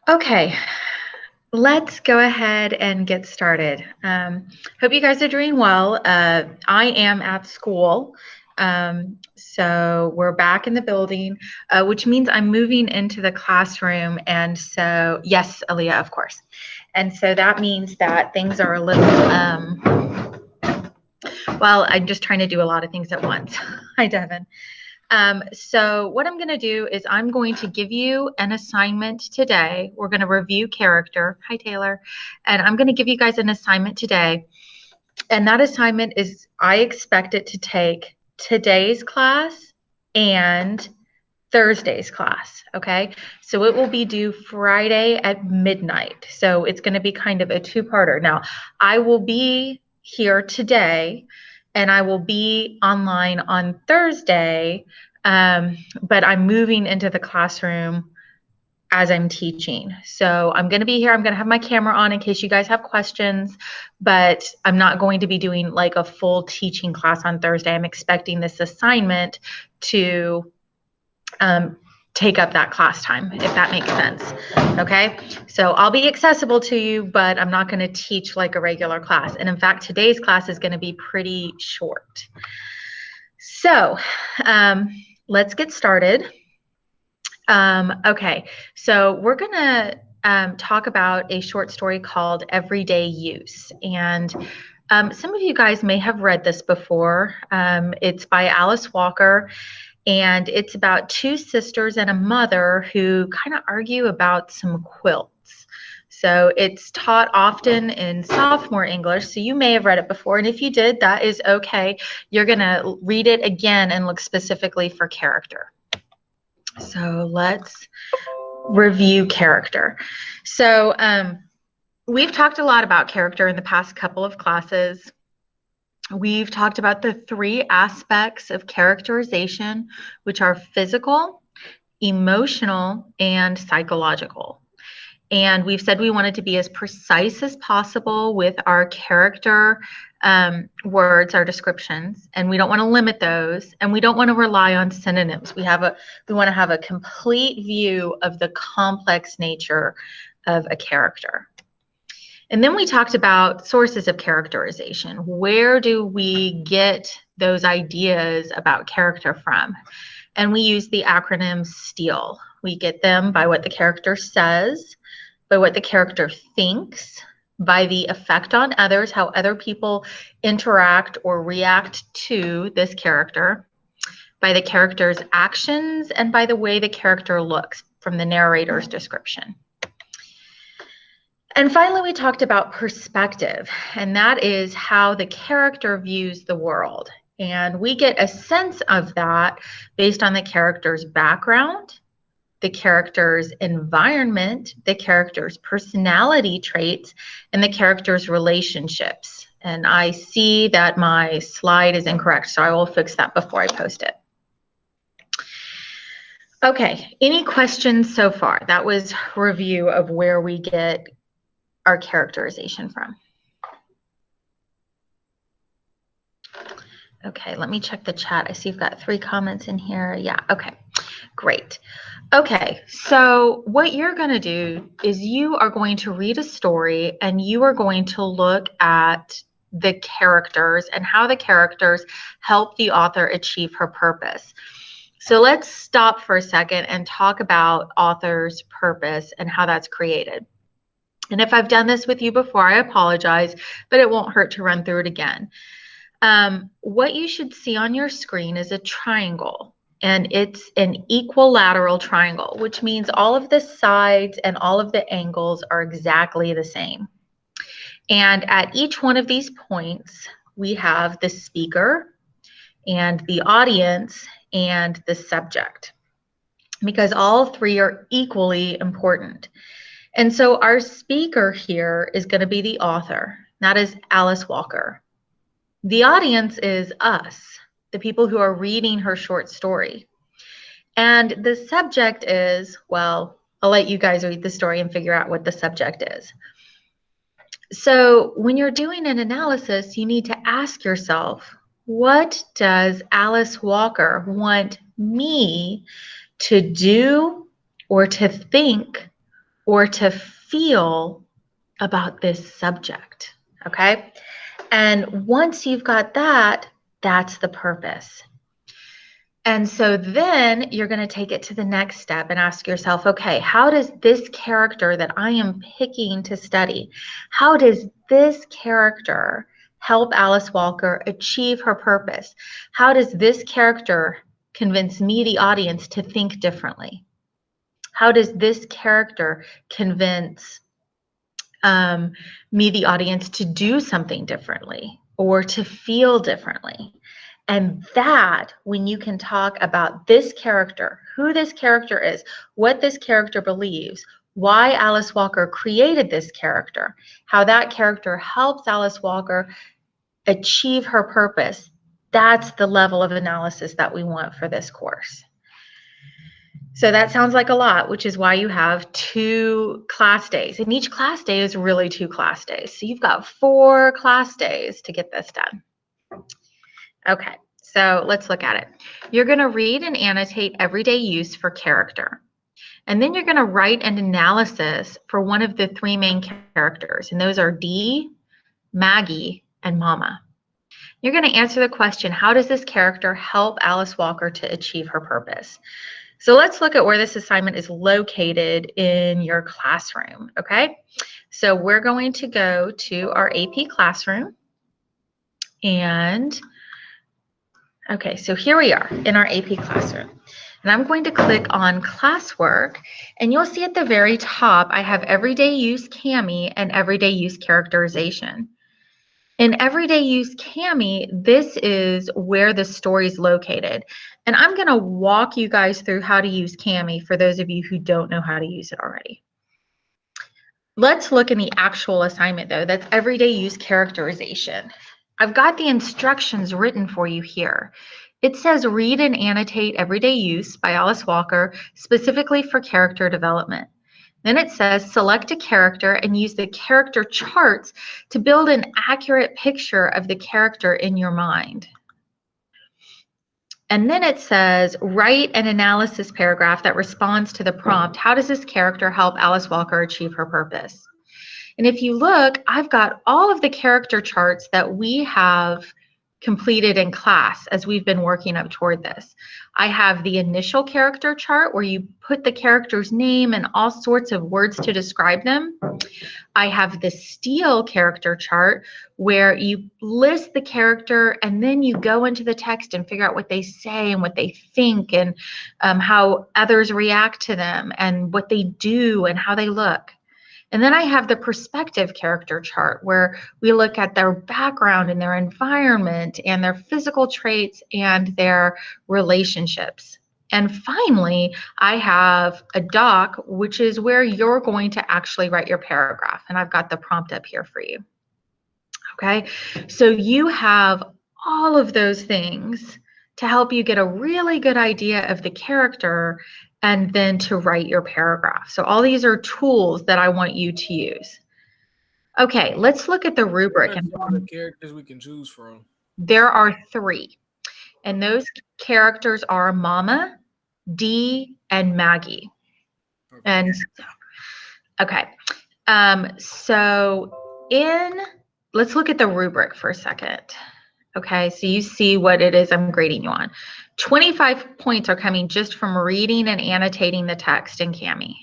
Okay, let's go ahead and get started. Hope you guys are doing well. I am at school, so we're back in the building, which means I'm moving into the classroom. And so, yes, Aaliyah, of course. And so that means that things are a little, well, I'm just trying to do a lot of things at once. Hi, Devin. So what I'm going to do is I'm going to give you an assignment today. We're going to review character. Hi, Taylor. And I'm going to give you guys an assignment today. And that assignment is, I expect it to take today's class and Thursday's class. Okay. So it will be due Friday at midnight. So it's going to be kind of a two-parter. Now, I will be here today and I will be online on Thursday, but I'm moving into the classroom as I'm teaching. So I'm going to be here. I'm going to have my camera on in case you guys have questions, but I'm not going to be doing like a full teaching class on Thursday. I'm expecting this assignment to take up that class time, if that makes sense. Okay, so I'll be accessible to you, but I'm not going to teach like a regular class. And in fact, today's class is going to be pretty short. So let's get started. Okay, so we're going to talk about a short story called Everyday Use. And some of you guys may have read this before. It's by Alice Walker. And it's about two sisters and a mother who kind of argue about some quilts. So it's taught often in sophomore English. So you may have read it before. And if you did, that is okay. You're going to read it again and look specifically for character. So let's review character. So we've talked a lot about character in the past couple of classes. We've talked about the three aspects of characterization, which are physical, emotional, and psychological. And we've said we wanted to be as precise as possible with our character words, our descriptions, and we don't want to limit those, and we don't want to rely on synonyms. We want to have a complete view of the complex nature of a character. And then we talked about sources of characterization. Where do we get those ideas about character from? And we use the acronym STEAL. We get them by what the character says, by what the character thinks, by the effect on others, how other people interact or react to this character, by the character's actions, and by the way the character looks from the narrator's description. And finally, we talked about perspective, and that is how the character views the world. And we get a sense of that based on the character's background, the character's environment, the character's personality traits, and the character's relationships. And I see that my slide is incorrect, so I will fix that before I post it. Okay, any questions so far? That was review of where we get our characterization from. Okay, let me check the chat. I see you've got 3 comments in here. Yeah, okay, great. Okay, so what you're going to do is you are going to read a story and you are going to look at the characters and how the characters help the author achieve her purpose. So let's stop for a second and talk about author's purpose and how that's created. And if I've done this with you before, I apologize, but it won't hurt to run through it again. What you should see on your screen is a triangle, and it's an equilateral triangle, which means all of the sides and all of the angles are exactly the same. And at each one of these points, we have the speaker and the audience and the subject, because all 3 are equally important. And so our speaker here is going to be the author. That is Alice Walker. The audience is us, the people who are reading her short story. And the subject is, well, I'll let you guys read the story and figure out what the subject is. So when you're doing an analysis, you need to ask yourself, what does Alice Walker want me to do or to think or to feel about this subject, okay? And once you've got that, that's the purpose. And so then you're going to take it to the next step and ask yourself, okay, how does this character that I am picking to study, how does this character help Alice Walker achieve her purpose? How does this character convince me, the audience, to think differently? How does this character convince me, the audience, to do something differently or to feel differently? And that, when you can talk about this character, who this character is, what this character believes, why Alice Walker created this character, how that character helps Alice Walker achieve her purpose, that's the level of analysis that we want for this course. So that sounds like a lot, which is why you have 2 class days. And each class day is really 2 class days. So you've got 4 class days to get this done. Okay, so let's look at it. You're going to read and annotate everyday use for character. And then you're going to write an analysis for one of the 3 main characters. And those are Dee, Maggie, and Mama. You're going to answer the question, how does this character help Alice Walker to achieve her purpose? So let's look at where this assignment is located in your classroom, okay? So we're going to go to our AP classroom. And, okay, so here we are in our AP classroom. And I'm going to click on classwork, and you'll see at the very top, I have everyday use CAMI and everyday use characterization. In everyday use CAMI, this is where the story is located. And I'm going to walk you guys through how to use CAMI for those of you who don't know how to use it already. Let's look in the actual assignment, though. That's everyday use characterization. I've got the instructions written for you here. It says read and annotate everyday use by Alice Walker, specifically for character development. Then it says select a character and use the character charts to build an accurate picture of the character in your mind. And then it says write an analysis paragraph that responds to the prompt. How does this character help Alice Walker achieve her purpose? And if you look, I've got all of the character charts that we have completed in class as we've been working up toward this. I have the initial character chart where you put the character's name and all sorts of words to describe them. I have the steel character chart where you list the character and then you go into the text and figure out what they say and what they think and how others react to them and what they do and how they look. And then I have the perspective character chart where we look at their background and their environment and their physical traits and their relationships. And finally, I have a doc, which is where you're going to actually write your paragraph. And I've got the prompt up here for you. Okay, so you have all of those things to help you get a really good idea of the character and then to write your paragraph. So all these are tools that I want you to use. Okay, let's look at the rubric. And some of the characters we can choose from. There are 3, and those characters are Mama, Dee, and Maggie. Okay. And okay, so let's look at the rubric for a second. Okay, so you see what it is I'm grading you on. 25 points are coming just from reading and annotating the text in CAMI.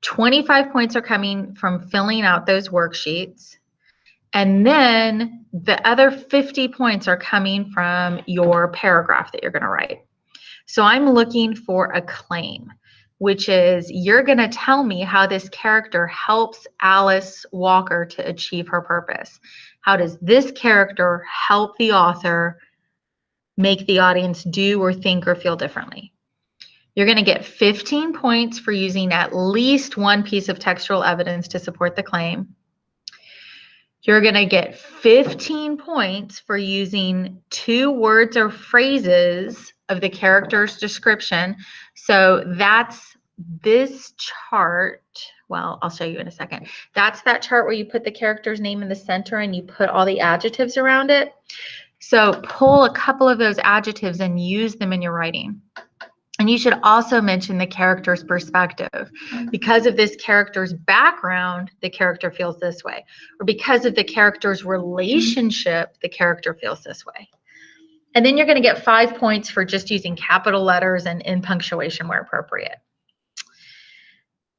25 points are coming from filling out those worksheets. And then the other 50 points are coming from your paragraph that you're going to write. So I'm looking for a claim, which is you're going to tell me how this character helps Alice Walker to achieve her purpose. How does this character help the author make the audience do or think or feel differently? You're going to get 15 points for using at least one piece of textual evidence to support the claim. You're going to get 15 points for using 2 words or phrases of the character's description. So that's this chart. Well, I'll show you in a second. That's that chart where you put the character's name in the center and you put all the adjectives around it. So pull a couple of those adjectives and use them in your writing. And you should also mention the character's perspective. Because of this character's background, the character feels this way. Or because of the character's relationship, the character feels this way. And then you're going to get 5 points for just using capital letters and in punctuation where appropriate.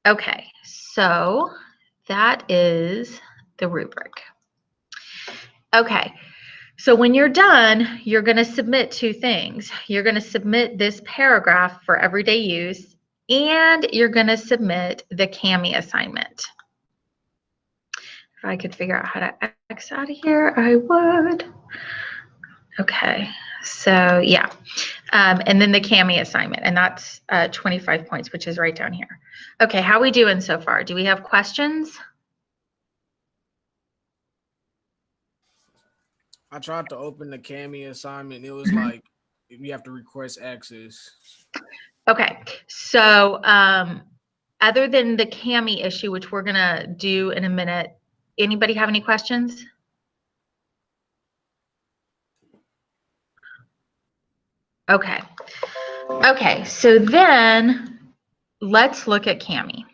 Okay, so that is the rubric. Okay, so when you're done, you're going to submit 2 things. You're going to submit this paragraph for everyday use, and you're going to submit the CAMI assignment. If I could figure out how to X out of here, I would. Okay, so yeah. And then the CAMI assignment, and that's 25 points, which is right down here. Okay, how are we doing so far? Do we have questions? I tried to open the CAMI assignment. It was like you have to request access. Okay, so other than the CAMI issue, which we're gonna do in a minute, anybody have any questions? Okay. Okay, so then let's look at CAMI.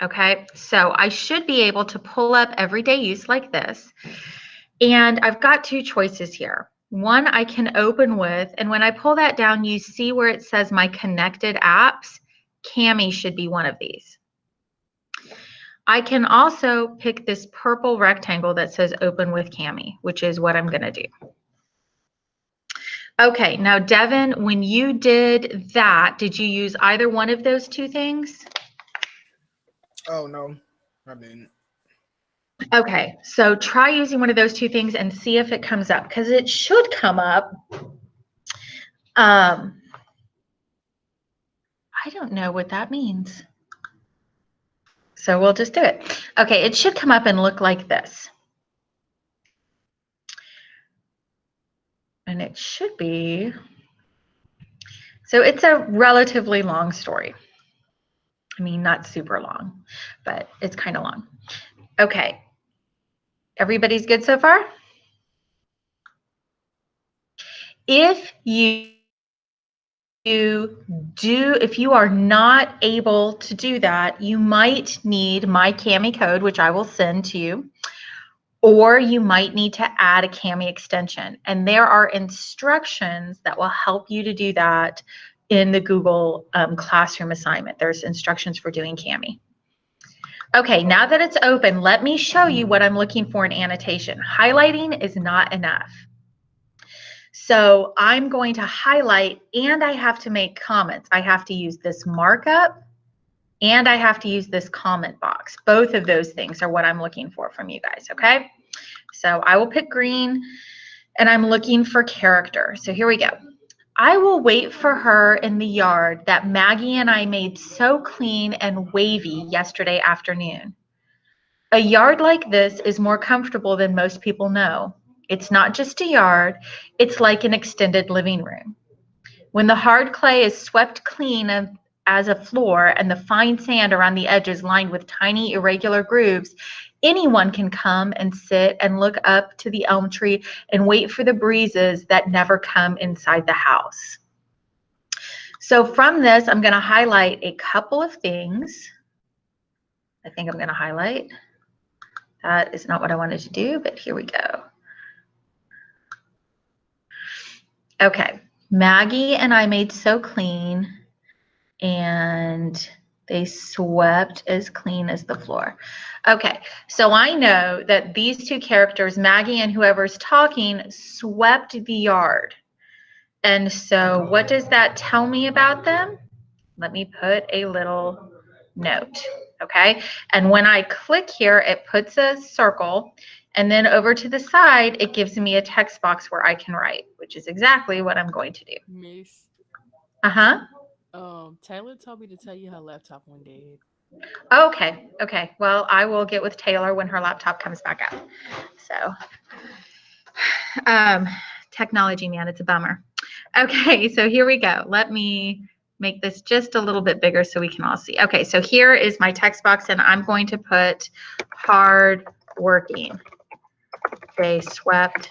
Okay, so I should be able to pull up everyday use like this. And I've got 2 choices here. One I can open with, and when I pull that down, you see where it says my connected apps. CAMI should be one of these. I can also pick this purple rectangle that says open with CAMI, which is what I'm going to do. Okay, now Devin, when you did that, did you use either one of those 2 things? Oh, no, I didn't. Okay, so try using one of those 2 things and see if it comes up, because it should come up. I don't know what that means. So we'll just do it. Okay, it should come up and look like this. And it should be, so it's a relatively long story. I mean, not super long, but it's kind of long. Okay, everybody's good so far? If if you are not able to do that, you might need my CAMI code, which I will send to you, or you might need to add a CAMI extension. And there are instructions that will help you to do that in the Google Classroom assignment. There's instructions for doing CAMI. Okay, now that it's open, let me show you what I'm looking for in annotation. Highlighting is not enough. So I'm going to highlight, and I have to make comments. I have to use this markup, and I have to use this comment box. Both of those things are what I'm looking for from you guys, okay? So I will pick green, and I'm looking for character. So here we go. I will wait for her in the yard that Maggie and I made so clean and wavy yesterday afternoon. A yard like this is more comfortable than most people know. It's not just a yard, it's like an extended living room. When the hard clay is swept clean as a floor and the fine sand around the edges lined with tiny irregular grooves, anyone can come and sit and look up to the elm tree and wait for the breezes that never come inside the house. So from this, I'm going to highlight a couple of things. I think I'm going to highlight. That is not what I wanted to do, but here we go. Okay, Maggie and I made so clean, and they swept as clean as the floor. Okay, so I know that these 2 characters, Maggie and whoever's talking, swept the yard. And so what does that tell me about them? Let me put a little note, okay? And when I click here, it puts a circle, and then over to the side, it gives me a text box where I can write, which is exactly what I'm going to do. Miss. Uh-huh. Taylor told me to tell you her laptop went dead. Okay, okay. Well, I will get with Taylor when her laptop comes back up. So, technology, man, it's a bummer. Okay, so here we go. Let me make this just a little bit bigger so we can all see. Okay, so here is my text box, and I'm going to put hard working. They swept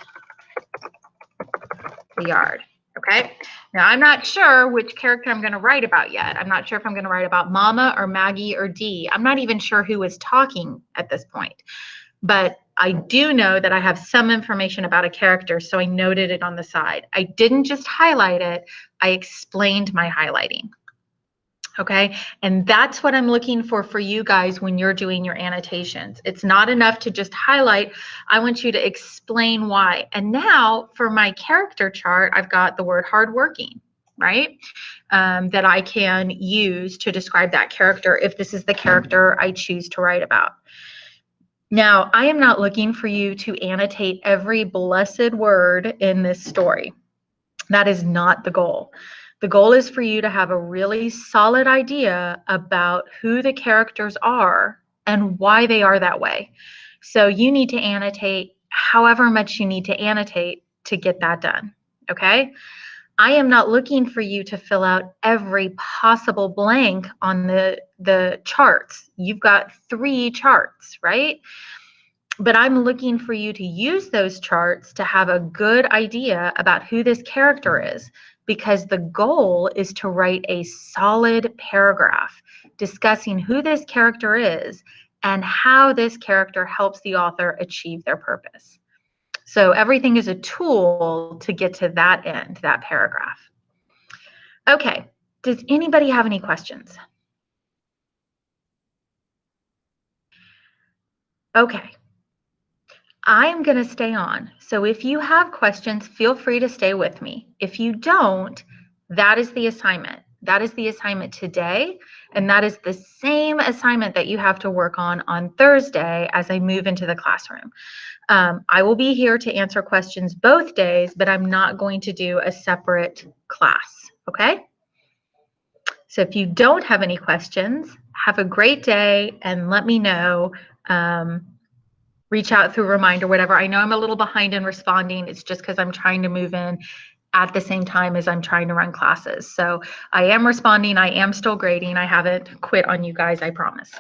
the yard. Okay. Now, I'm not sure which character I'm going to write about yet. I'm not sure if I'm going to write about Mama or Maggie or Dee. I'm not even sure who is talking at this point. But I do know that I have some information about a character, so I noted it on the side. I didn't just highlight it, I explained my highlighting. Okay, and that's what I'm looking for you guys when you're doing your annotations. It's not enough to just highlight. I want you to explain why. And now for my character chart, I've got the word hardworking, right? That I can use to describe that character if this is the character I choose to write about. Now, I am not looking for you to annotate every blessed word in this story. That is not the goal. The goal is for you to have a really solid idea about who the characters are and why they are that way. So you need to annotate however much you need to annotate to get that done, okay? I am not looking for you to fill out every possible blank on the charts. You've got 3 charts, right? But I'm looking for you to use those charts to have a good idea about who this character is, because the goal is to write a solid paragraph discussing who this character is and how this character helps the author achieve their purpose. So everything is a tool to get to that end, that paragraph. Okay, does anybody have any questions? Okay. I'm going to stay on. So if you have questions, feel free to stay with me. If you don't, that is the assignment. That is the assignment today. And that is the same assignment that you have to work on Thursday as I move into the classroom. I will be here to answer questions both days, but I'm not going to do a separate class. Okay? So if you don't have any questions, have a great day and let me know. Reach out through Reminder, whatever. I know I'm a little behind in responding. It's just because I'm trying to move in at the same time as I'm trying to run classes. So I am responding. I am still grading. I haven't quit on you guys, I promise.